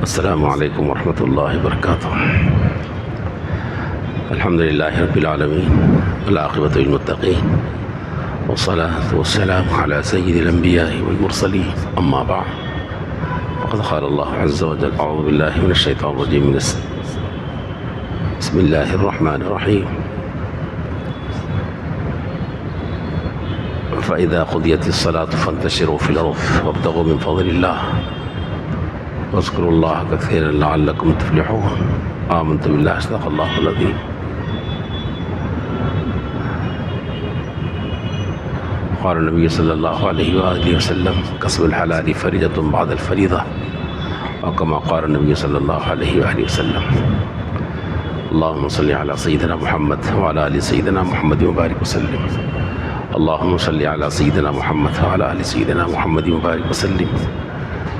السلام علیکم ورحمۃ اللہ وبرکاتہ۔ الحمد للہ رب العالمین والعاقبۃ للمتقین والصلاة والسلام على سید الانبیاء والمرسلین، اما بعد فقد قال اللہ عز وجل اعوذ باللہ من الشیطان الرجیم بسم اللہ الرحمن الرحیم۔ فإذا قضيت الصلاة فانتشروا في الأرض وابتغوا من فضل الله واذكروا الله كثيرا لعلكم تفلحون۔ آمنت بالله صدق الله العظيم۔ قال النبي صلى الله عليه وآله وسلم كسب الحلال فريضة بعد الفريضة، وكما قال النبي صلى الله عليه وآله وسلم اللهم صل على سيدنا محمد وعلى آل سيدنا محمد وبارك وسلم۔ اللهم صل على سيدنا محمد وعلى آل سيدنا محمد وبارك وسلم۔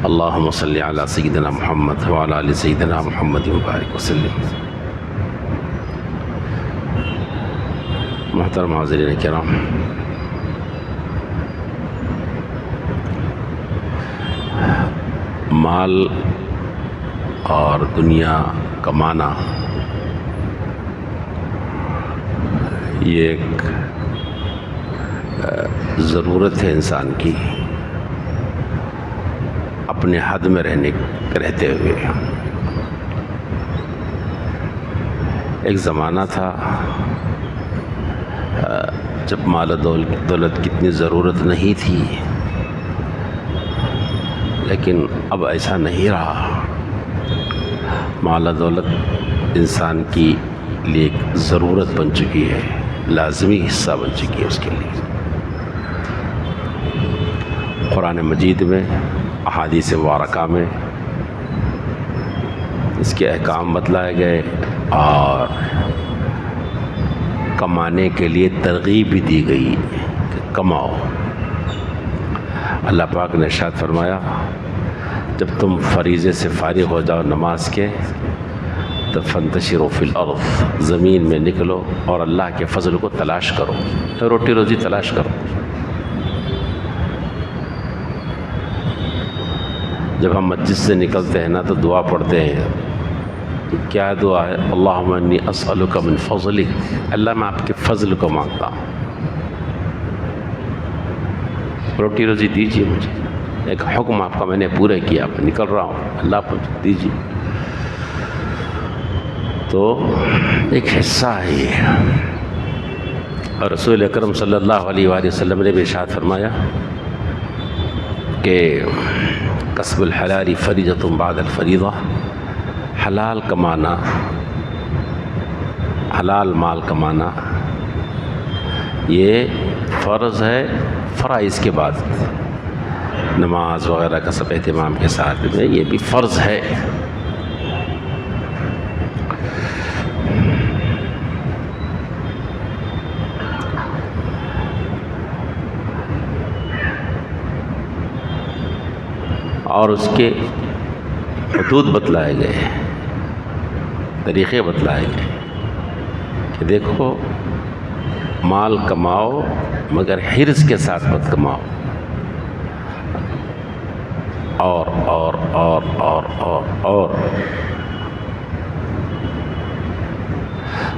اللهم صل على سيدنا محمد وعلى آل سيدنا محمد وبارك وسلم۔ محترم حاضرین کرام، مال اور دنیا کمانا یہ ایک ضرورت ہے انسان کی اپنے حد میں رہتے ہوئے۔ ایک زمانہ تھا جب مال و دولت کی اتنی ضرورت نہیں تھی، لیکن اب ایسا نہیں رہا۔ مال و دولت انسان کی لیے ایک ضرورت بن چکی ہے، لازمی حصہ بن چکی ہے اس کے لیے۔ قرآن مجید میں، احادیث مبارکہ میں اس کے احکام بتلائے گئے اور کمانے کے لیے ترغیب بھی دی گئی کہ کماؤ۔ اللہ پاک نے ارشاد فرمایا جب تم فریضے سے فارغ ہو جاؤ نماز کے تو فانتشروا فی الارض، زمین میں نکلو اور اللہ کے فضل کو تلاش کرو، روٹی روزی تلاش کرو۔ جب ہم مسجد سے نکلتے ہیں نا تو دعا پڑھتے ہیں، کیا دعا ہے؟ اللہم انی اسألک من فضلک، اللہ میں آپ کے فضل کو مانگتا ہوں، روٹی روزی دیجیے مجھے، ایک حکم آپ کا میں نے پورا کیا، میں نکل رہا ہوں، اللہ کو دیجیے۔ تو ایک حصہ ہے یہ۔ اور رسول اکرم صلی اللہ علیہ وآلہ وسلم نے بھی ارشاد فرمایا کہ کسب الحلال فریضۃ بعد الفریضہ، حلال کمانا، حلال مال کمانا یہ فرض ہے فرائض کے بعد، نماز وغیرہ کا سب اہتمام کے ساتھ میں یہ بھی فرض ہے۔ اور اس کے حدود بتلائے گئے، طریقے بتلائے گئے کہ دیکھو مال کماؤ مگر حرص کے ساتھ مت کماؤ، اور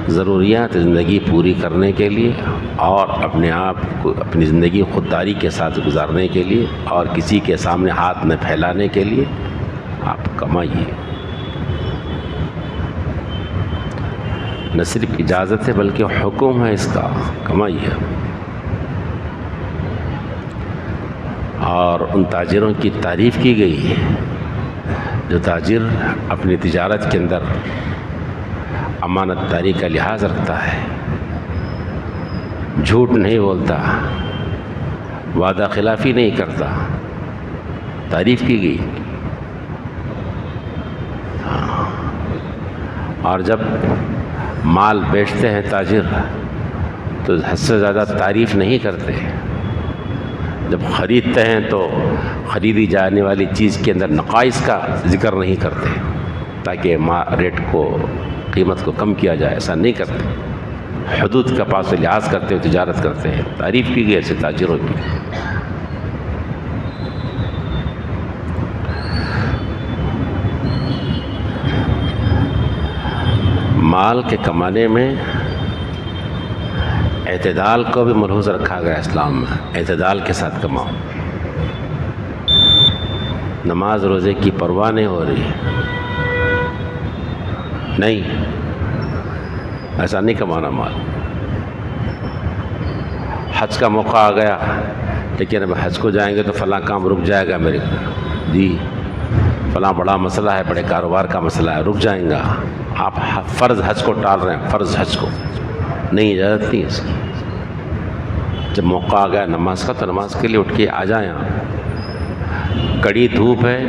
ضروریات زندگی پوری کرنے کے لیے اور اپنے آپ کو اپنی زندگی خودداری کے ساتھ گزارنے کے لیے اور کسی کے سامنے ہاتھ نہ پھیلانے کے لیے آپ کمائیے۔ نہ صرف اجازت ہے بلکہ حکم ہے اس کا، کمائیے۔ اور ان تاجروں کی تعریف کی گئی ہے جو تاجر اپنی تجارت کے اندر امانت داری کا لحاظ رکھتا ہے، جھوٹ نہیں بولتا، وعدہ خلافی نہیں کرتا، تعریف کی گئی۔ اور جب مال بیچتے ہیں تاجر تو حد سے زیادہ تعریف نہیں کرتے، جب خریدتے ہیں تو خریدی جانے والی چیز کے اندر نقائص کا ذکر نہیں کرتے تاکہ ریٹ کو، قیمت کو کم کیا جائے، ایسا نہیں کرتے، حدود کا پاس لحاظ کرتے ہوئے تجارت کرتے ہیں۔ تعریف کی گئی ایسے تاجروں کی۔ مال کے کمانے میں اعتدال کو بھی ملحوظ رکھا گیا اسلام میں، اعتدال کے ساتھ کماؤ، نماز روزے کی پرواہ نہیں ہو رہی، نہیں، ایسا نہیں کمانا مال۔ حج کا موقع آ گیا لیکن اب حج کو جائیں گے تو فلاں کام رک جائے گا میرے، جی فلاں بڑا مسئلہ ہے، بڑے کاروبار کا مسئلہ ہے، رک جائیں گا، آپ فرض حج کو ٹال رہے ہیں، فرض حج کو نہیں، اجازت نہیں ہے اس کی۔ جب موقع آ گیا نماز کا تو نماز کے لیے اٹھ کے آ جائیں آپ، کڑی دھوپ ہے،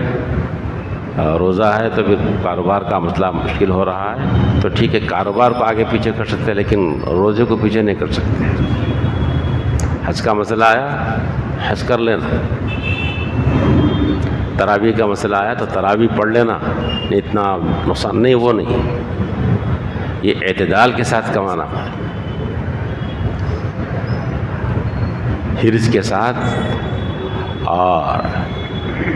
روزہ ہے تو پھر کاروبار کا مسئلہ مشکل ہو رہا ہے تو ٹھیک ہے، کاروبار کو آگے پیچھے کر سکتے ہیں لیکن روزے کو پیچھے نہیں کر سکتے۔ حج کا مسئلہ آیا حج کر لینا، تراویح کا مسئلہ آیا تو تراویح پڑھ لینا، اتنا نقصان نہیں، وہ نہیں، یہ اعتدال کے ساتھ کمانا ہے، حرص کے ساتھ، اور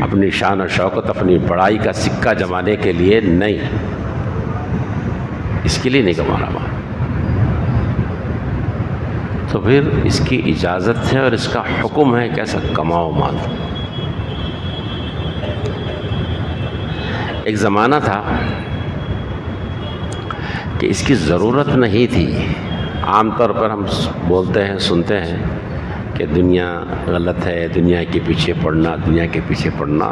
اپنی شان و شوکت، اپنی بڑائی کا سکہ جمانے کے لیے نہیں، اس کے لیے نہیں کمانا مال۔ تو پھر اس کی اجازت ہے اور اس کا حکم ہے کیسا کماؤ مال۔ ایک زمانہ تھا کہ اس کی ضرورت نہیں تھی، عام طور پر ہم بولتے ہیں، سنتے ہیں کہ دنیا غلط ہے، دنیا کے پیچھے پڑنا، دنیا کے پیچھے پڑنا،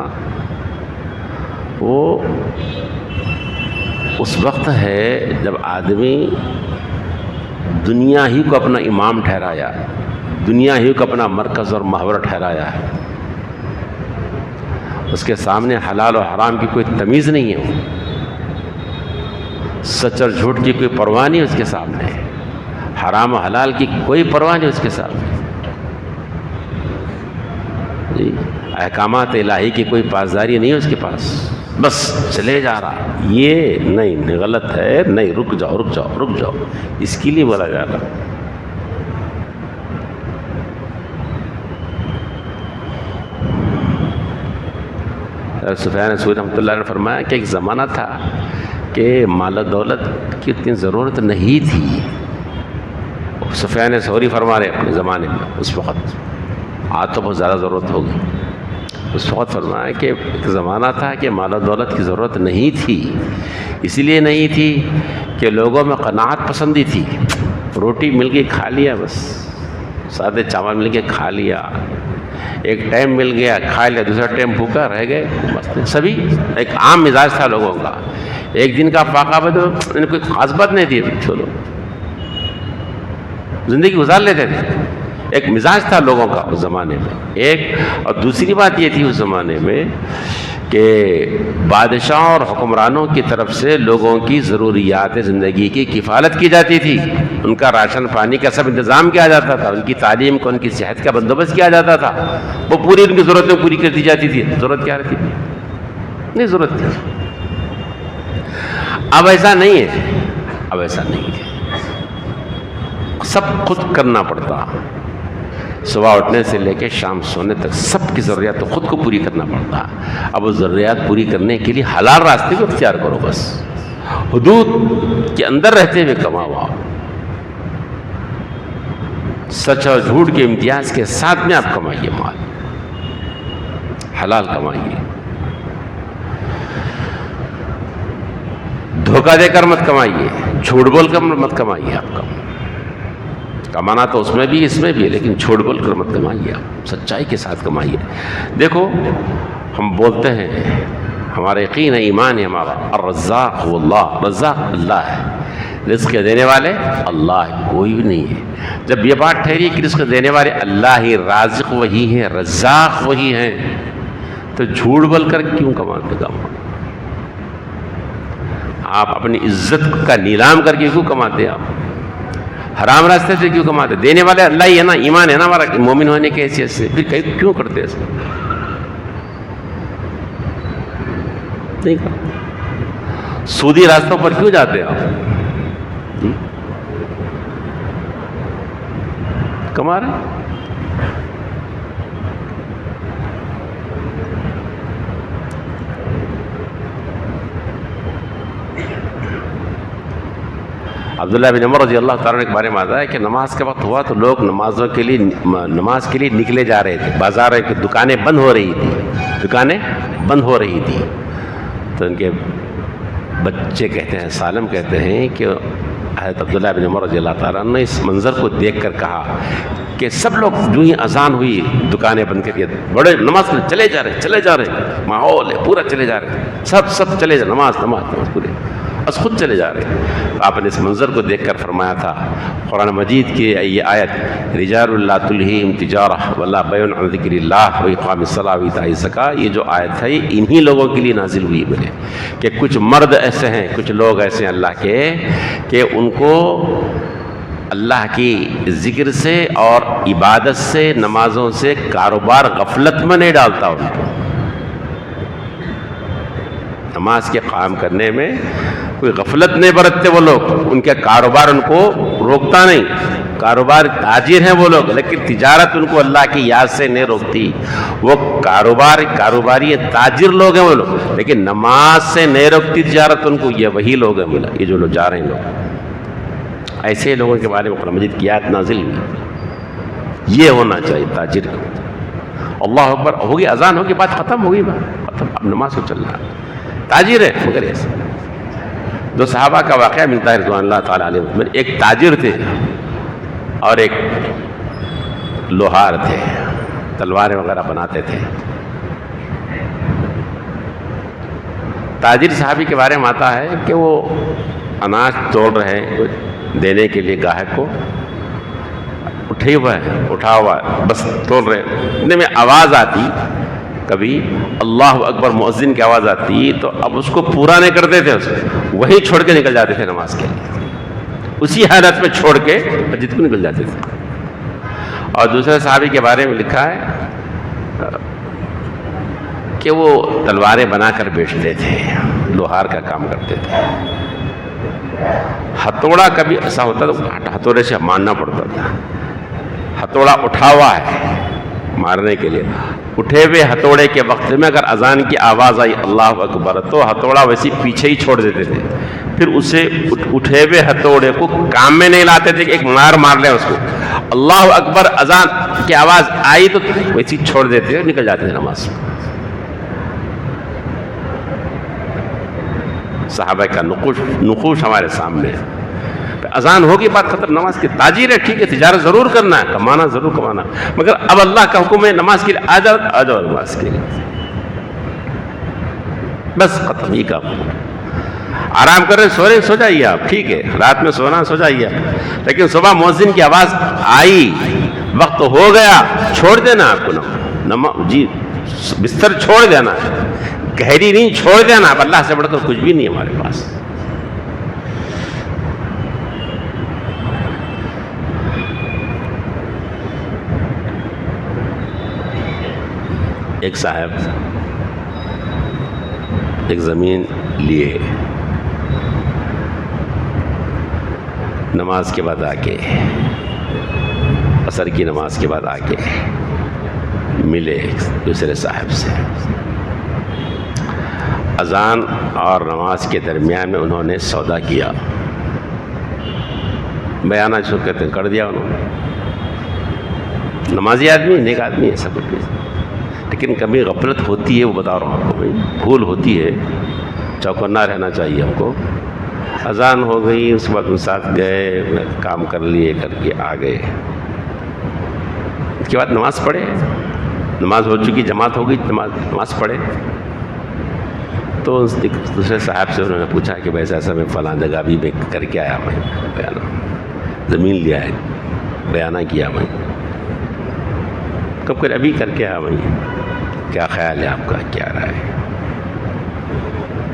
وہ اس وقت ہے جب آدمی دنیا ہی کو اپنا امام ٹھہرایا، دنیا ہی کو اپنا مرکز اور محور ٹھہرایا ہے، اس کے سامنے حلال و حرام کی کوئی تمیز نہیں ہے، سچ اور جھوٹ کی کوئی پرواہ نہیں اس کے سامنے، حرام و حلال کی کوئی پرواہ نہیں اس کے سامنے، جی احکامات الہی کی کوئی پاسداری نہیں ہے اس کے پاس، بس چلے جا رہا، یہ نہیں، غلط ہے، نہیں، رک جاؤ رک جاؤ رک جاؤ، اس کے لیے بولا جا رہا۔ سفیان ثوری رحمۃ اللہ علیہ نے فرمایا کہ ایک زمانہ تھا کہ مال و دولت کی اتنی ضرورت نہیں تھی، سفیان ثوری فرما رہے اپنے زمانے میں، اس وقت، آج تو بہت زیادہ ضرورت ہوگی، اس وقت فرمایا کہ ایک زمانہ تھا کہ مال و دولت کی ضرورت نہیں تھی، اسی لیے نہیں تھی کہ لوگوں میں قناعت پسندی تھی، روٹی مل گئی کھا لیا، بس سادے چاول مل کے کھا لیا، ایک ٹائم مل گیا کھا لیا، دوسرا ٹائم بھوکا رہ گئے، بس سبھی ایک عام مزاج تھا لوگوں کا، ایک دن کا فاقہ بھی تو انہیں کوئی خاص بات نہیں تھی، چھوڑو زندگی گزار لیتے تھے، ایک مزاج تھا لوگوں کا اس زمانے میں ایک، اور دوسری بات یہ تھی اس زمانے میں کہ بادشاہوں اور حکمرانوں کی طرف سے لوگوں کی ضروریات زندگی کی کفالت کی جاتی تھی، ان کا راشن پانی کا سب انتظام کیا جاتا تھا، ان کی تعلیم کو، ان کی صحت کا بندوبست کیا جاتا تھا، وہ پوری ان کی ضرورتیں پوری کر دی جاتی تھی، ضرورت کیا رہتی تھی؟ نہیں ضرورت تھی۔ اب ایسا نہیں ہے، اب ایسا نہیں ہے، سب خود کرنا پڑتا، صبح اٹھنے سے لے کے شام سونے تک سب کی ضروریات تو خود کو پوری کرنا پڑتا، اب وہ ضروریات پوری کرنے کے لیے حلال راستے کو اختیار کرو، بس حدود کے اندر رہتے ہوئے کماؤ، سچ اور جھوٹ کے امتیاز کے ساتھ میں آپ کمائیے مال، حلال کمائیے، دھوکہ دے کر مت کمائیے، جھوٹ بول کر مت کمائیے، آپ کمانا تو اس میں بھی اس میں بھی ہے، لیکن جھوٹ بول کر مت کمائیے، آپ سچائی کے ساتھ کمائیے۔ دیکھو ہم بولتے ہیں، ہمارا یقین ہے، ایمان ہے ہمارا، الرزاق هو اللہ، رزاق اللہ ہے، رزق دینے والے اللہ ہے، کوئی بھی نہیں ہے۔ جب یہ بات ٹھہری کہ رزق دینے والے اللہ ہی، رازق وہی ہے، رزاق وہی ہے، تو جھوٹ بول کر کیوں کماتے کام؟ آپ اپنی عزت کا نیلام کر کے کیوں کماتے؟ آپ حرام راستے سے کیوں کماتے؟ دینے والے اللہ ہی ہے نا، ایمان ہے نا ہمارا مومن ہونے کی حیثیت سے، پھر کیوں کرتے ایسے؟ نہیں کرتے، سودی راستوں پر کیوں جاتے آپ؟ کما رہے عبداللہ بن عمر رضی اللہ تعالیٰ کے بارے میں آتا ہے کہ نماز کے وقت ہوا تو لوگ نماز کے لیے نکلے جا رہے تھے، بازار کی دکانیں بند ہو رہی تھی، تو ان کے بچے کہتے ہیں، سالم کہتے ہیں کہ حضرت عبداللہ بن عمر رضی اللہ تعالیٰ نے اس منظر کو دیکھ کر کہا کہ سب لوگ جو ہی اذان ہوئی دکانیں بند کر کے بڑے نماز میں چلے جا رہے ماحول ہے پورا، چلے جا رہے سب چلے جا نماز پورے بس خود چلے جا رہے ہیں۔ آپ نے اس منظر کو دیکھ کر فرمایا تھا، قرآن مجید کی یہ آیت رجال لا تلہیہم تجارہ ولا بیع عن ذکر اللہ واقام الصلاۃ وایتاء الزکاۃ، یہ جو آیت ہے یہ انہی لوگوں کے لیے نازل ہوئی بولے کہ کچھ مرد ایسے ہیں، کچھ لوگ ایسے ہیں اللہ کے کہ ان کو اللہ کی ذکر سے اور عبادت سے، نمازوں سے کاروبار غفلت میں نہیں ڈالتا، ان کو نماز کے قائم کرنے میں کوئی غفلت نہیں برتتے وہ لوگ، ان کے کاروبار ان کو روکتا نہیں، کاروبار تاجر ہیں وہ لوگ، لیکن تجارت ان کو اللہ کی یاد سے نہیں روکتی، وہ کاروباری تاجر لوگ ہیں وہ لوگ، لیکن نماز سے نہیں روکتی تجارت ان کو، یہ وہی لوگ ہیں بولا، یہ جو لوگ جا رہے ہیں لوگ، ایسے لوگوں کے بارے میں قرآن مجید کی آیت نازل ہوئی، یہ ہونا چاہیے تاجر کو۔ اللہ اکبر ہوگی، اذان ہوگی، بات ختم ہوگی، ختم، اب نماز کو چلنا ہے، تاجر ہے مگر ایسے۔ دو صحابہ کا واقعہ ملتا ہے رضوان اللہ تعالیٰ علیہ، ایک تاجر تھے اور ایک لوہار تھے، تلواریں وغیرہ بناتے تھے۔ تاجر صحابی کے بارے میں آتا ہے کہ وہ اناج توڑ رہے ہیں دینے کے لیے گاہک کو، اٹھا ہوا ہے بس توڑ رہے، اتنے میں آواز آتی، کبھی اللہ اکبر مؤذن کی آواز آتی تو اب اس کو پورا نہیں کرتے تھے، وہیں چھوڑ کے نکل جاتے تھے نماز کے لیے، اسی حالت میں چھوڑ کے مسجد کو نکل جاتے تھے۔ اور دوسرے صحابی کے بارے میں لکھا ہے کہ وہ تلواریں بنا کر بیچتے تھے، لوہار کا کام کرتے تھے، ہتھوڑا کبھی ایسا ہوتا تو ہتھوڑے سے مارنا پڑتا تھا، ہتھوڑا اٹھا ہوا ہے مارنے کے لیے، اٹھے ہوئے ہتھوڑے کے وقت میں اگر اذان کی آواز آئی اللہ اکبر تو ہتھوڑا ویسے پیچھے ہی چھوڑ دیتے تھے، پھر اسے اٹھے ہوئے ہتھوڑے کو کام میں نہیں لاتے تھے کہ ایک مار لیں اس کو، اللہ اکبر اذان کی آواز آئی تو ویسے ہی چھوڑ دیتے تھے، نکل جاتے تھے نماز۔ صحابہ کا نقوش ہمارے سامنے ہے۔ اذان ہوگی بات ختم، نماز کی تاجر ہے، ٹھیک ہے تجارت ضرور کرنا ہے، کمانا ضرور کمانا، مگر اب اللہ کا حکم ہے نماز کے لیے آ جاؤ نماز کے لیے، بس ختم ہی کام۔ آرام کر رہے سو رہے سو جائیے آپ، ٹھیک ہے رات میں سونا سو جائیے آپ، لیکن صبح مؤذن کی آواز آئی، وقت ہو گیا، چھوڑ دینا آپ کو، جی بستر چھوڑ دینا، گہری نہیں چھوڑ دینا، اب اللہ سے بڑھ کر کچھ بھی نہیں ہمارے پاس۔ ایک صاحب ایک زمین لیے، نماز کے بعد آ کے، عصر کی نماز کے بعد آ کے ملے دوسرے صاحب سے، اذان اور نماز کے درمیان میں انہوں نے سودا کیا، بیانہ جو کہتے ہیں کر دیا انہوں نے، نمازی آدمی نیک آدمی ہے سب کچھ، لیکن کبھی غفلت ہوتی ہے، وہ بتا رہا ہوں آپ کو، بھول ہوتی ہے، چوکنا رہنا چاہیے ہم کو۔ اذان ہو گئی، اس کے بعد ان ساتھ گئے، کام کر لیے، کر کے آ گئے، اس کے بعد نماز پڑھے، نماز ہو چکی، جماعت ہو گئی، نماز پڑھے، تو دوسرے صاحب سے انہوں نے پوچھا کہ ویسا ایسا میں فلاں جگہ بھی میں کر کے آیا، میں بیانہ زمین لیا ہے، بیانہ کیا میں، کب کر ابھی کر کے آیا میں، کیا خیال ہے آپ کا، کیا رائے ہے؟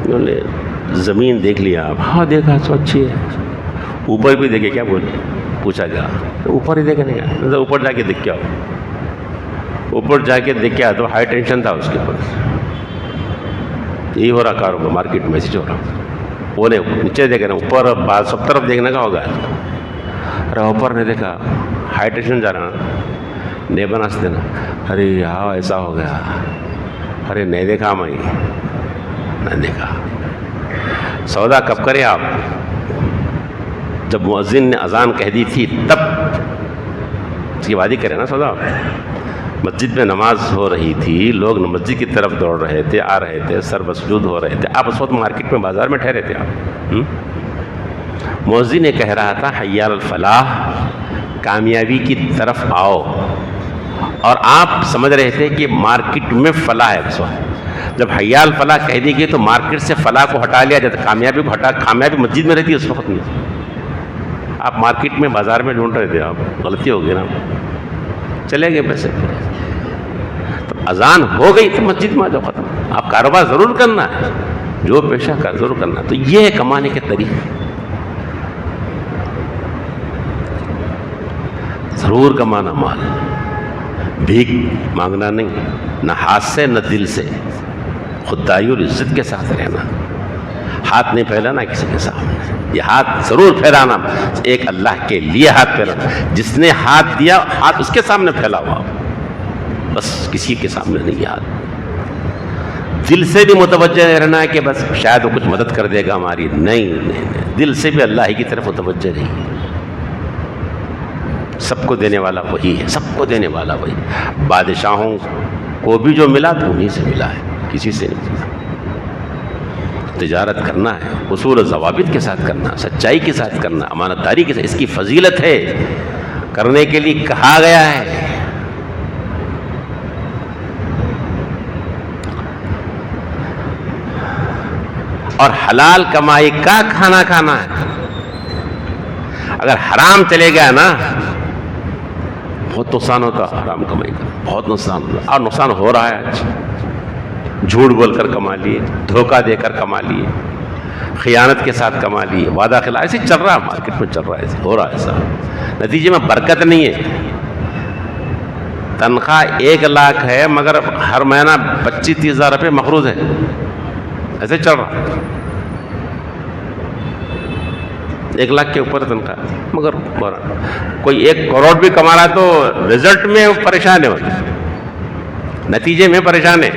انہوں نے زمین دیکھ لیا آپ، ہاں دیکھا تو اچھی ہے، اوپر بھی دیکھے، کیا بولے پوچھا گیا، اوپر ہی دیکھنے کا، اوپر جا کے دیکھ کے آؤ، اوپر جا کے دیکھ کے آیا تو ہائی ٹینشن تھا اس کے اوپر، یہی ہو رہا کاروبار مارکیٹ میں، ایسے ہو رہا، وہ نہیں نیچے دیکھ رہے ہیں، اوپر بعد سب طرف دیکھنے کا ہوگا، ارے اوپر نہیں دیکھا، ہائی ٹینشن جا رہا، نہیں بنا سکتے نا، ارے ہاں ایسا ہو گیا، ارے نہیں دیکھا میں، نہیں دیکھا۔ سودا کب کریں آپ؟ جب مؤذن نے اذان کہہ دی تھی تب اس کی وادی کرے نا سودا، مسجد میں نماز ہو رہی تھی، لوگ مسجد کی طرف دوڑ رہے تھے، آ رہے تھے، سر مسجود ہو رہے تھے، آپ اس وقت مارکیٹ میں بازار میں ٹھہرے تھے آپ. مؤذن نے کہہ رہا تھا حی علی الفلاح، کامیابی کی طرف آؤ، اور آپ سمجھ رہے تھے کہ مارکیٹ میں فلاح ہے. اس وقت جب حی علی الفلاح کہہ دی گئی تو مارکیٹ سے فلاح کو ہٹا لیا جاتا، کامیابی کو ہٹا، کامیابی مسجد میں رہتی ہے اس وقت نہیں. آپ مارکیٹ میں بازار میں ڈھونڈ رہے تھے، آپ غلطی ہو گئی نا، چلے گئے پیسے. تو اذان ہو گئی تو مسجد میں آ جاؤ، ختم. آپ کاروبار ضرور کرنا ہے، جو پیشہ کر ضرور کرنا. تو یہ ہے کمانے کے طریقے، ضرور کمانا مال، بھیک مانگنا نہیں، نہ ہاتھ سے نہ دل سے، خودداری اور عزت کے ساتھ رہنا. ہاتھ نہیں پھیلانا کسی کے سامنے، یہ ہاتھ ضرور پھیلانا، ایک اللہ کے لیے ہاتھ پھیلانا. جس نے ہاتھ دیا ہاتھ اس کے سامنے پھیلا ہوا، بس کسی کے سامنے نہیں. ہاتھ دل سے بھی متوجہ رہنا ہے کہ بس شاید وہ کچھ مدد کر دے گا ہماری، نہیں، دل سے بھی اللہ کی طرف متوجہ رہی. سب کو دینے والا وہی ہے، سب کو دینے والا وہی. بادشاہوں کو بھی جو ملا تو انہیں سے ملا ہے، کسی سے نہیں ملا. تجارت کرنا ہے اصول و ضوابط کے ساتھ کرنا، سچائی کے ساتھ کرنا، امانت داری کے ساتھ. اس کی فضیلت ہے، کرنے کے لیے کہا گیا ہے. اور حلال کمائی کا کھانا کھانا ہے. اگر حرام چلے گیا نا بہت نقصان ہوتا، حرام کمائی کا بہت نقصان ہوتا، اور نقصان ہو رہا ہے. آج جھوٹ بول کر کما لیے، دھوکہ دے کر کما لیے، خیانت کے ساتھ کما لیے، وعدہ خلاف، ایسے چل رہا ہے مارکیٹ میں، چل رہا ہے، ایسے ہو رہا ہے ایسا. نتیجے میں برکت نہیں ہے. تنخواہ 1 لاکھ ہے مگر ہر مہینہ 25-30 ہزار روپے مقروض ہے، ایسے چل رہا. 1 لاکھ کے اوپر تنخواہ، مگر کوئی 1 کروڑ بھی کما رہا تو رزلٹ میں پریشان ہے، نتیجے میں پریشان ہے.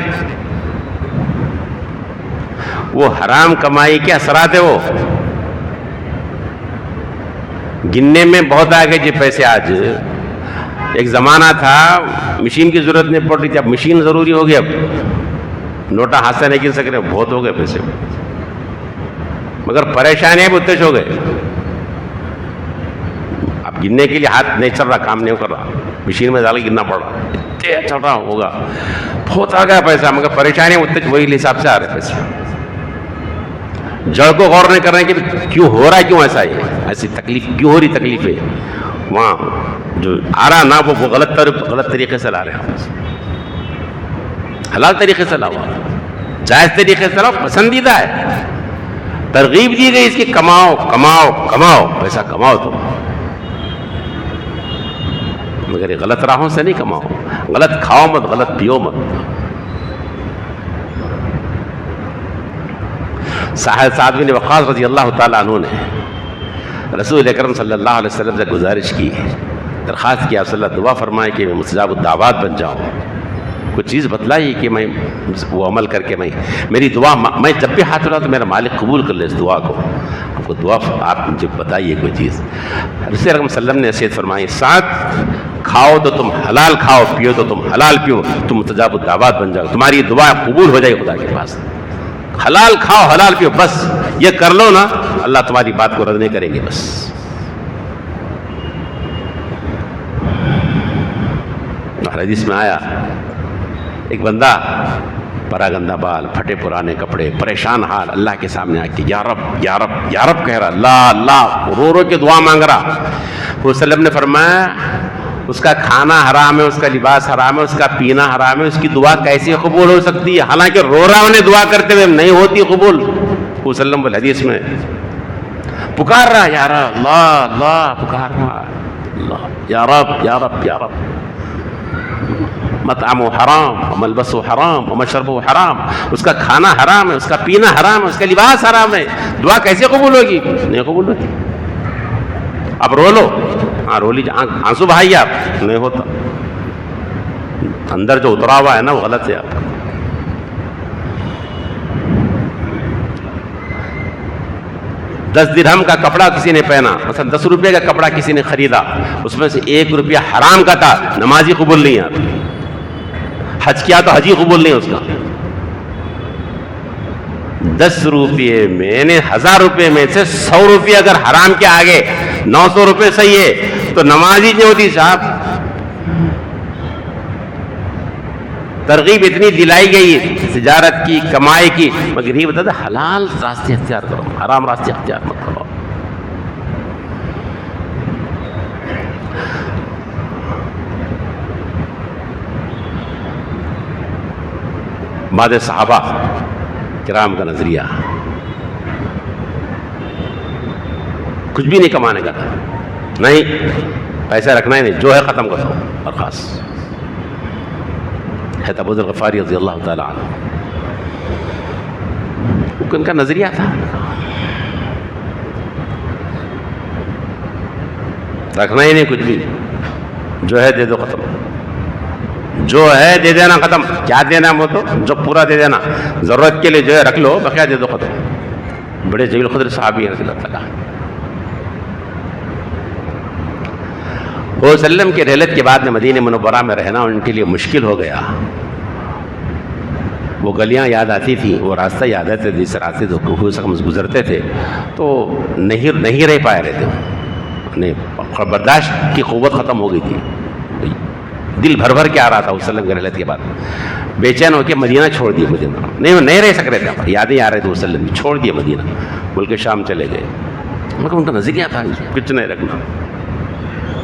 وہ حرام کمائی کے اثرات ہے، وہ گننے میں بہت آ گئے جی پیسے. آج ایک زمانہ تھا مشین کی ضرورت نہیں پڑ رہی تھی، اب مشین ضروری ہو گئی. اب نوٹا ہاتھ سے نہیں گن سک رہے، بہت ہو گئے پیسے، مگر پریشانیاں بھی اتنے ہو گئے. اب گننے کے لیے ہاتھ نہیں چل رہا، کام نہیں کر رہا، مشین میں ڈال کے گننا پڑ رہا، اتنے چل رہا ہوگا. بہت آ گیا پیسہ، مگر پریشانیاں اتنے وہی حساب سے آ رہے پیسے. جڑ کو غور نہیں کر رہے کہ کیوں ہو رہا ہے، کیوں ایسا ہے، ایسی تکلیف کیوں ہو رہی. تکلیف ہے وہاں جو آ رہا نا وہ غلط طریقے سے لا رہے ہیں. حلال طریقے سے لاؤ، جائز طریقے سے لاؤ، پسندیدہ ہے. ترغیب دی گئی اس کی، کماؤ کماؤ کماؤ، پیسہ کماؤ تو، مگر غلط راہوں سے نہیں کماؤ. غلط کھاؤ مت، غلط پیو مت. سعد بن وقاص رضی اللہ تعالیٰ عنہ نے رسول اکرم صلی اللہ علیہ وسلم سے گزارش کی، درخواست کیا، صلی اللہ دعا فرمائے کہ میں مستجاب الدعوات بن جاؤں. کچھ چیز بتلائی کہ میں وہ عمل کر کے میری دعا، میں جب بھی ہاتھ اٹھاؤں تو میرا مالک قبول کر لے اس دعا کو. آپ کو دعا آپ مجھے بتائیے کوئی چیز. رسول اکرم صلی اللہ علیہ وسلم نے نصیحت فرمائی، سعد کھاؤ تو تم حلال کھاؤ، پیو تو تم حلال پیو، تم مستجاب الدعوات بن جاؤ، تمہاری دعا قبول ہو جائے گی خدا کے پاس. حلال کھاؤ حلال پیو، بس یہ کر لو نا، اللہ تمہاری بات کو رد نہیں کریں گے. بس حدیث میں آیا ایک بندہ پراگندہ بال، پھٹے پرانے کپڑے، پریشان حال، اللہ کے سامنے آ کے یا رب یا رب یا رب کہہ رہا، اللہ اللہ رو رو کے دعا مانگ رہا. وسلم نے فرمایا اس کا کھانا حرام ہے، اس کا لباس حرام ہے، اس کا پینا حرام ہے، اس کی دعا کیسے قبول ہو سکتی ہے؟ حالانکہ رو رہا انہیں دعا کرتے ہوئے نہیں ہوتی قبول. وسلم الحدیث میں پکار رہا، یا رب اللہ اللہ، پکار رہا اللہ، یا رب یا رب یا رب. مطعم حرام وملبس حرام ومشرب حرام، اس کا کھانا حرام ہے، اس کا پینا حرام ہے، اس کا لباس حرام ہے، دعا کیسے قبول ہوگی؟ نہیں قبول ہوتی. اب رو لو، ہاں رو لیجیے، آنسو بہائیے، آپ نہیں ہوتا. اندر جو اترا ہوا ہے نا وہ غلط ہے. آپ 10 درہم کا کپڑا کسی نے پہنا، مثلا 10 روپے کا کپڑا کسی نے خریدا، اس میں سے 1 روپیہ حرام کا تھا، نمازی قبول نہیں ہے. حج کیا تو حجی قبول نہیں اس کا. 10 روپے میں یعنی 1000 روپے میں سے 100 روپے اگر حرام کے آگے 900 روپے صحیح ہے تو نمازی جو ہوتی صاحب. ترغیب اتنی دلائی گئی تجارت کی، کمائی کی، مگر یہ بتا تھا حلال راستے اختیار کرو، حرام راستے اختیار مت کرو. بعد صحابہ کرام کا نظریہ کچھ بھی نہیں کمانے کا تھا، نہیں پیسہ رکھنا ہی نہیں، جو ہے ختم کرو. اور خاص ہے ابو ذر غفاری رضی اللہ تعالی عنہ، ان کا نظریہ تھا رکھنا ہی نہیں کچھ بھی، جو ہے دے دو ختم، جو ہے دے دینا ختم. کیا دینا وہ تو جو پورا دے دینا، ضرورت کے لیے جو ہے رکھ لو، بقیہ دے دو ختم. بڑے جلیل القدر صحابی ہیں رضی اللہ تعالیٰ. وہ وسلم کے رحلت کے بعد میں مدینہ منورہ میں رہنا ان کے لیے مشکل ہو گیا. وہ گلیاں یاد آتی تھیں، وہ راستہ یاد آتے جس راستے سے گزرتے تھے تو نہیں رہ پائے رہے تھے. برداشت کی قوت ختم ہو گئی تھی، دل بھر بھر کے آ رہا تھا وسلم کے رحلت کے بعد. بے چین ہو کے مدینہ چھوڑ دیا. مدینہ نہیں رہ سک رہے تھے، یادیں آ رہے تھے وسلم کی، چھوڑ دیا مدینہ، ملک شام چلے گئے. مگر ان کا نظریہ تھا کچھ نہیں رکھنا،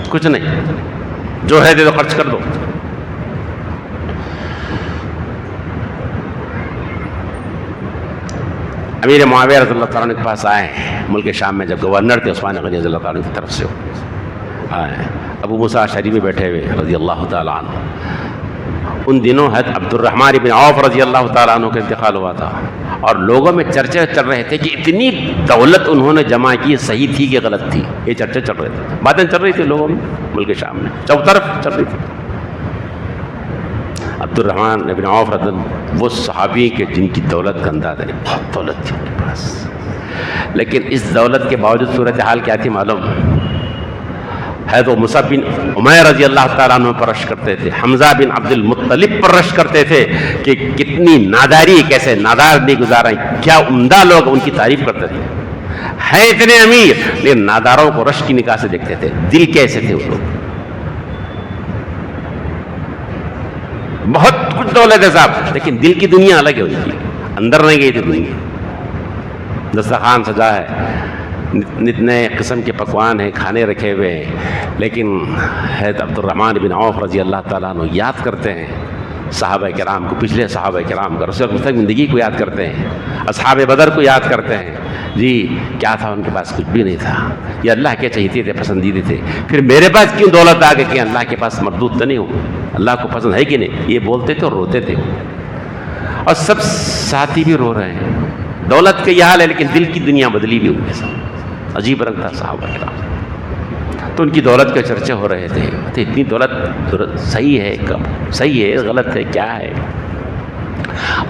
کچھ نہیں، جو ہے دے دو، خرچ کر دو. امیر معاویہ رضی اللہ تعالیٰ عنہ کے پاس آئے ملک شام میں، جب گورنر تھے عثمان غنی رضی اللہ تعالیٰ عنہ کی طرف سے آئے. ابو موسیٰ اشعری میں بیٹھے ہوئے رضی اللہ تعالیٰ عنہ. ان دنوں حضرت عبد الرحمن بن عوف رضی اللہ تعالیٰ عنہ کا انتقال ہوا تھا، اور لوگوں میں چرچے چل رہے تھے کہ اتنی دولت انہوں نے جمع کی، صحیح تھی کہ غلط تھی. یہ چرچے چل رہے تھے، باتیں چل رہی تھی لوگوں میں، ملک شام میں چوطرف چل رہی تھی. عبد الرحمن بن عوف رضی اللہ، وہ صحابی کے جن کی دولت کا انداز ہے، بہت دولت تھی ان کے پاس، لیکن اس دولت کے باوجود صورتحال کیا تھی معلوم ہے؟ تو مصعب بن عمیر رضی اللہ تعالیٰ عنہ پر رشک کرتے تھے، حمزہ بن عبد المطلب پر رشک کرتے تھے کہ کتنی ناداری، کیسے نادار نہیں گزارا، کیا عمدہ لوگ ان کی تعریف کرتے تھے. ہے اتنے امیر لیکن ناداروں کو رشک کی نگاہ سے دیکھتے تھے. دل کیسے تھے وہ لوگ، بہت کچھ دولت ہے صاحب، لیکن دل کی دنیا الگ ہے ان کی، اندر نہیں گئی تھی دنیا. دسترخوان سجا ہے، نت نئے قسم کے پکوان ہیں، کھانے رکھے ہوئے ہیں، لیکن حضرت عبد الرحمن بن عوف رضی اللہ تعالیٰ عنہ یاد کرتے ہیں صحابہ کرام کو، پچھلے صحابہ کرام کا، رسول اللہ کی زندگی کو یاد کرتے ہیں، اصحاب بدر کو یاد کرتے ہیں. جی کیا تھا ان کے پاس؟ کچھ بھی نہیں تھا. یہ اللہ کے چہیتے تھے، پسندیدے تھے. پھر میرے پاس کیوں دولت آ گئی کہ اللہ کے پاس مردود تو نہیں ہوں، اللہ کو پسند ہے کہ نہیں؟ یہ بولتے تھے اور روتے تھے، اور سب ساتھی بھی رو رہے ہیں. دولت کا یہ حال ہے، لیکن دل کی دنیا بدلی بھی ان کے ساتھ. عجیب رنگ تھا صحابہ کرام. تو ان کی دولت کے چرچے ہو رہے تھے، اتنی دولت صحیح ہے، کب صحیح ہے، غلط ہے، کیا ہے؟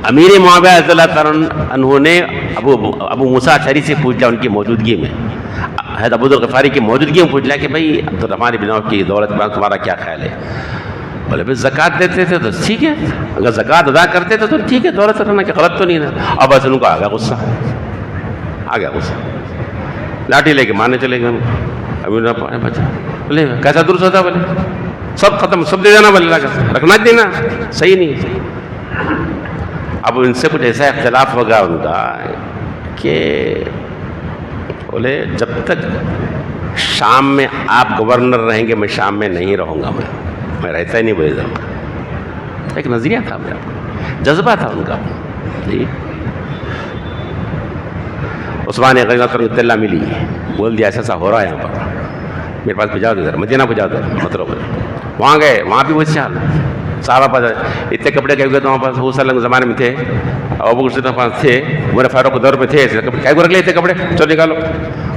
امیر معاویہ رضی اللہ تعالیٰ عنہ نے ابو موسیٰ اشعری سے پوچھا ان کی موجودگی میں، حضرت ابو ذر غفاری کی موجودگی میں پوچھ لیا کہ بھائی عبد الرحمن بن عوف کی دولت پر تمہارا کیا خیال ہے؟ بولے بھائی زکوٰۃ دیتے تھے تو ٹھیک ہے، اگر زکوٰۃ ادا کرتے تھے تو ٹھیک ہے، دولت رکھنا کہ غلط تو نہیں نا. اب بس ان کو آ گیا غصہ، لاٹھی لے کے مارنے چلے گئے. ابھی بچا بولے کیسا درست ہوتا؟ بولے سب ختم، سب دے دینا، بولے رکھنا دینا صحیح نہیں. اب ان سے کچھ ایسا اختلاف ہوگا ان کا کہ بولے جب تک شام میں آپ گورنر رہیں گے میں شام میں نہیں رہوں گا، میں رہتا ہی نہیں. بولے ایک نظریہ تھا میرا، جذبہ تھا ان کا. جی عثمان غنی اطلاع ملی، بول دیا ایسا ہو رہا ہے یہاں پر، میرے پاس بھجا دو، ادھر مدینہ بھجا دو. مطلب وہاں گئے، وہاں بھی ویسے حال صحابہ پاس اتنے کپڑے کہہ گئے تو وہاں پاس وہ سلنگ زمانے میں تھے، ابو بکر پاس تھے، عمر فاروق کے دور میں تھے، کہہ رکھ لے اتنے کپڑے، چلو نکالو.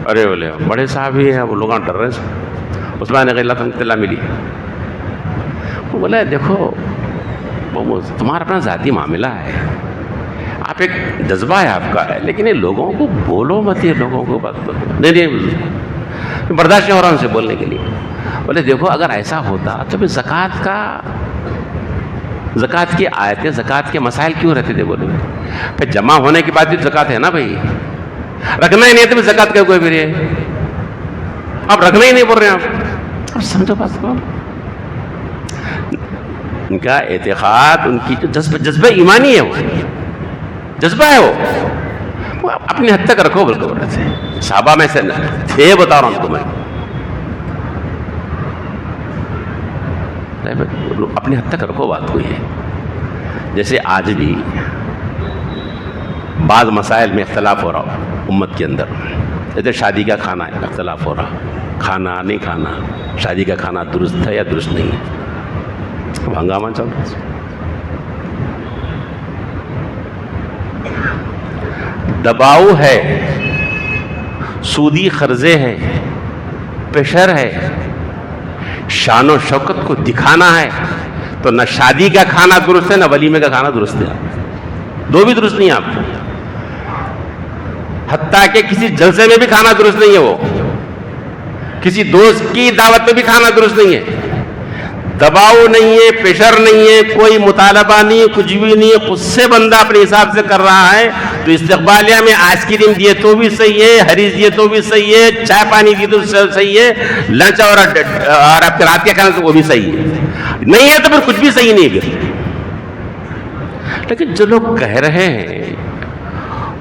ارے بولے بڑے صحابی ہیں، وہ لوگ ڈر رہے ہیں. عثمان غنی اطلاع ملی، وہ بولے دیکھو تمہارا اپنا ذاتی معاملہ ہے، آپ ایک جذبہ ہے آپ کا ہے، لیکن یہ لوگوں کو بولو مت، یہ لوگوں کو بات نہیں برداشت نہیں ہو رہا ان سے بولنے کے لیے. بولے دیکھو اگر ایسا ہوتا تو پھر زکوٰۃ کی آیتیں، زکوٰۃ کے مسائل کیوں رہتے تھے؟ بولے پھر جمع ہونے کے بعد بھی زکوٰۃ ہے نا بھائی، رکھنا ہی نہیں ہے تو پھر زکوٰۃ کا کوئی بھی ہے، اب رکھنا ہی نہیں بول رہے ہیں آپ. اب سمجھو بات کو، ان کا اعتقاد، ان کی جو جذبہ ایمانی ہے، وہ جذبہ ہے وہ اپنی حد تک رکھو. بلکہ بول رہے تھے صحابہ میں سے تھے، بتا رہا ہوں تمہیں، اپنی حد تک رکھو بات کو. یہ جیسے آج بھی بعض مسائل میں اختلاف ہو رہا ہو امت کے اندر، جیسے شادی کا کھانا اختلاف ہو رہا، کھانا نہیں کھانا، شادی کا کھانا درست ہے یا درست نہیں ہے، ہنگامہ چل رہا. دباؤ ہے، سودی قرضے ہے، پریشر ہے، شان و شوکت کو دکھانا ہے، تو نہ شادی کا کھانا درست ہے نہ ولیمے کا کھانا درست ہے، دو بھی درست نہیں ہے آپ کو. حتیٰ کہ کسی جلسے میں بھی کھانا درست نہیں ہے، وہ کسی دوست کی دعوت میں بھی کھانا درست نہیں ہے. دباؤ نہیں ہے، پریشر نہیں ہے، کوئی مطالبہ نہیں ہے، کچھ بھی نہیں ہے، خود سے بندہ اپنے حساب سے کر رہا ہے. تو استقبالیہ میں آئس کریم دیے تو بھی صحیح ہے، حریص دیے تو بھی صحیح ہے، چائے پانی دیے تو صحیح ہے، لنچ اور آپ کے رات کے کھانا تو وہ بھی صحیح ہے. نہیں ہے تو پھر کچھ بھی صحیح نہیں ہے. لیکن جو لوگ کہہ رہے ہیں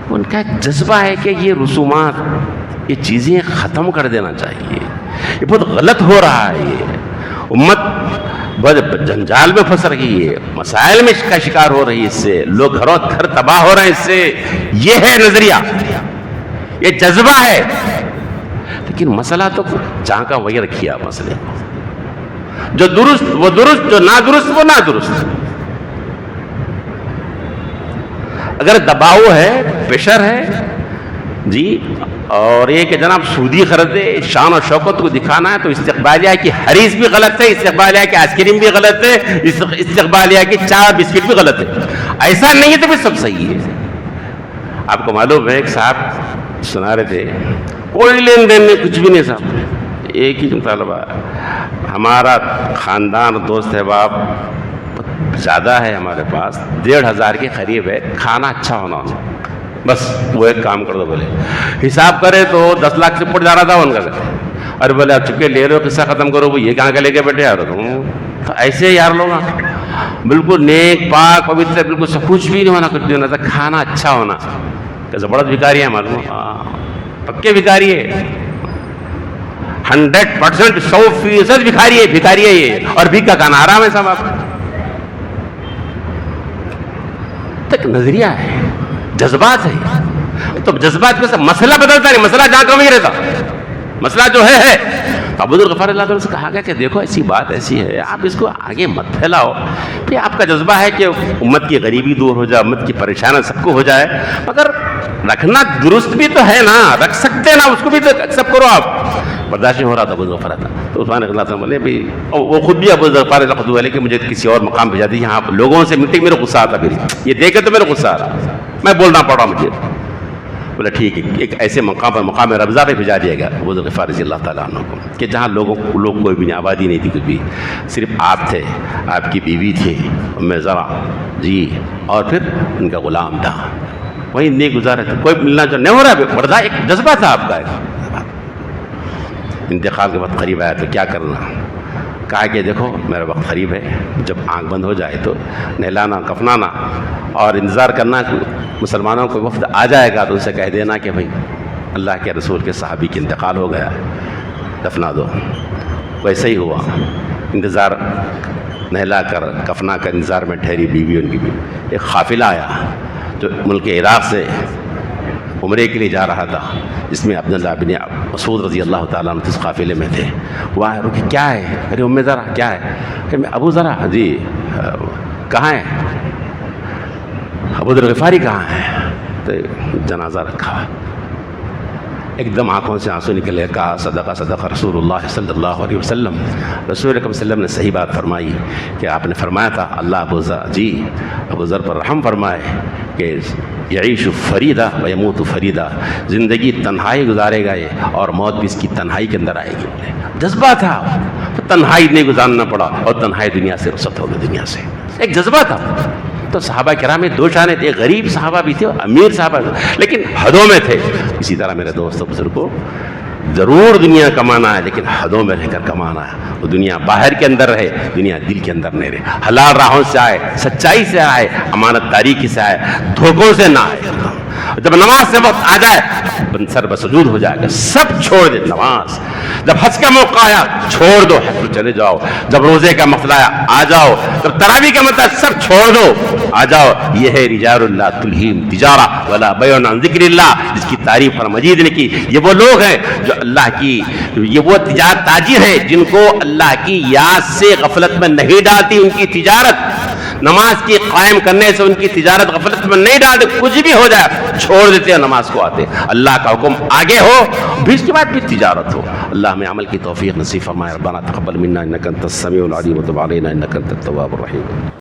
ان کا ایک جذبہ ہے کہ یہ رسومات، یہ چیزیں ختم کر دینا چاہیے، یہ بہت غلط ہو رہا ہے. یہ امت بہت جنجال میں پھنس رہی ہے، مسائل میں کا شکار ہو رہی ہے، اس سے لوگ گھروں گھر تباہ ہو رہے ہیں. اس سے یہ ہے نظریہ، یہ جذبہ ہے. لیکن مسئلہ تو جہاں کا وہی رکھیے آپ، مسئلے جو درست وہ درست، جو نادرست وہ نادرست. اگر دباؤ ہے، پریشر ہے جی، اور یہ کہ جناب سودی خریدے، شان و شوکت کو دکھانا ہے، تو استقبالیہ کی حریص بھی غلط ہے، استقبالیہ کی آئس کریم بھی غلط ہے، استقبالیہ کی چائے بسکٹ بھی غلط ہے. ایسا نہیں ہے تو پھر سب صحیح ہے. آپ کو معلوم ہے ایک صاحب سنا رہے تھے، کوئی لین دین نہیں، کچھ بھی نہیں صاحب، ایک ہی مطالبہ، ہمارا خاندان دوست احباب زیادہ ہے، ہمارے پاس 1,500 کے قریب ہے، کھانا اچھا ہونا، بس وہ ایک کام کر دو. بولے حساب کرے تو 10 لاکھ سے اوپر جا رہا تھا ان کا. اور بولے آپ چپکے لے رہے ہو، قصہ ختم کرو، وہ یہ کہاں کا لے کے بیٹھے یار تم. تو ایسے یار لوگ بالکل نیک پاک پوتر، بالکل سب کچھ بھی نہیں ہونا، کچھ بھی ہونا تھا، کھانا اچھا ہونا. کہ زبردست بھکاری ہے معلوم، پکے بھکاری ہے، 100%، 100% بھکاری ہے، بھکاری ہے یہ. اور بھیک کا کھانا آرام ہے صاحب. آپ تک نظریہ ہے، جذبات ہے. تو جذبات میں سے مسئلہ بدلتا نہیں، مسئلہ جہاں کم ہی رہتا، مسئلہ جو ہے. ابو ذر غفاری اللہ عنہ سے کہا گیا کہ دیکھو ایسی بات ایسی ہے، آپ اس کو آگے مت پھیلاؤ. کہ آپ کا جذبہ ہے کہ امت کی غریبی دور ہو جائے، امت کی پریشانی سب کو ہو جائے، مگر رکھنا درست بھی تو ہے نا، رکھ سکتے نا، اس کو بھی تو ایکسپٹ کرو. آپ برداشت نہیں ہو رہا تھا ابو ذر غفاری تھا. تو عثمان رضی اللہ عنہ بولے بھی، وہ خود بھی ابو ذر غفاری اللہ کہ مجھے کسی اور مقام بھیجا دی، یہاں لوگوں سے ملتے میرے غصہ آتا، پھر یہ دیکھے تو میرے غصہ آ رہا، میں بولنا پڑ رہا مجھے. بولا ٹھیک ہے، ایک ایسے مقام پر، مقام ربضہ پہ بھیجا دیا گیا ابو ذر غفاری رضی اللہ تعالیٰ عنہ کو، کہ جہاں لوگ کوئی بھی نہیں، آبادی نہیں تھی کچھ بھی، صرف آپ تھے، آپ کی بیوی تھی ام زرع جی، اور پھر ان کا غلام تھا. وہیں نہیں گزارے تھے، کوئی ملنا جو نہیں ہو رہا. بڑا ایک جذبہ تھا آپ کا. انتقال کے وقت قریب آیا تو کیا کرنا؟ کہا کہ دیکھو میرا وقت قریب ہے، جب آنکھ بند ہو جائے تو نہلانا کفنانا اور انتظار کرنا کہ مسلمانوں کو وفد آ جائے گا، تو ان سے کہہ دینا کہ بھائی اللہ کے رسول کے صحابی کی انتقال ہو گیا، دفنا دو. ویسے ہی ہوا. انتظار نہلا کر کفنا کر انتظار میں ٹھہری بیوی ان کی بھی. ایک قافلہ آیا جو ملک عراق سے عمرے کے لیے جا رہا تھا، جس میں عبداللہ بن مسعود رضی اللہ تعالیٰ عنہ اس قافلے میں تھے. وہاں رکے، کیا ہے؟ ارے ام ذرا کیا ہے؟ کہ میں ابو ذرا جی کہاں ہے؟ ابو ذر غفاری کہاں ہے؟ تو جنازہ رکھا. ایک دم آنکھوں سے آنسو نکلے. کہا صدق رسول اللہ صلی اللہ علیہ وسلم. رسول اکرم صلی اللہ علیہ وسلم نے صحیح بات فرمائی کہ آپ نے فرمایا تھا اللہ ابو ذر پر رحم فرمائے کہ یعیش فریدہ و یموت فریدہ، زندگی تنہائی گزارے گا یہ اور موت بھی اس کی تنہائی کے اندر آئے گی. جذبہ تھا، تو تنہائی نہیں گزارنا پڑا اور تنہائی دنیا سے رخصت ہو گئی. دنیا سے ایک جذبہ تھا. تو صحابہ کرام میں دو شانے تھے، غریب صحابہ بھی تھے اور امیر صحابہ بھی تھے، لیکن حدوں میں تھے. اسی طرح میرے دوستوں بزرگوں، ضرور دنیا کمانا ہے لیکن حدوں میں رہ کر کمانا ہے. وہ دنیا باہر کے اندر رہے، دنیا دل کے اندر نہیں رہے. حلال راہوں سے آئے، سچائی سے آئے، امانت داری کی سے آئے، دھوکوں سے نہ آئے. جب نماز سے وقت آ جائے سر بسجود ہو جائے گا، سب چھوڑ دے. نماز جب حج کا موقع آیا چھوڑ دو، حج پر چلے جاؤ. جب روزے کا مسئلہ آیا آ جاؤ. جب تراویح کا مسئلہ سب چھوڑ دو، آ جاؤ. یہ ہے رجال اللہ تلہیم تجارہ ولا بیع عن ذکر اللہ، جس کی تعریف اور مجید نے کی. یہ وہ لوگ ہیں جو اللہ کی، یہ وہ تجارت تاجر ہے جن کو اللہ کی یاد سے غفلت میں نہیں ڈالتی ان کی تجارت. نماز کی قائم کرنے سے ان کی تجارت غفلت میں نہیں ڈالتے. کچھ بھی ہو جائے چھوڑ دیتے ہیں، نماز کو آتے. اللہ کا حکم آگے ہو بھی، اس کے بعد بھی تجارت ہو. اللہ ہمیں عمل کی توفیق نصیب فرمائے. ربنا تقبل منا انک انت السمیع العلیم وتب علینا انک انت التواب الرحیم.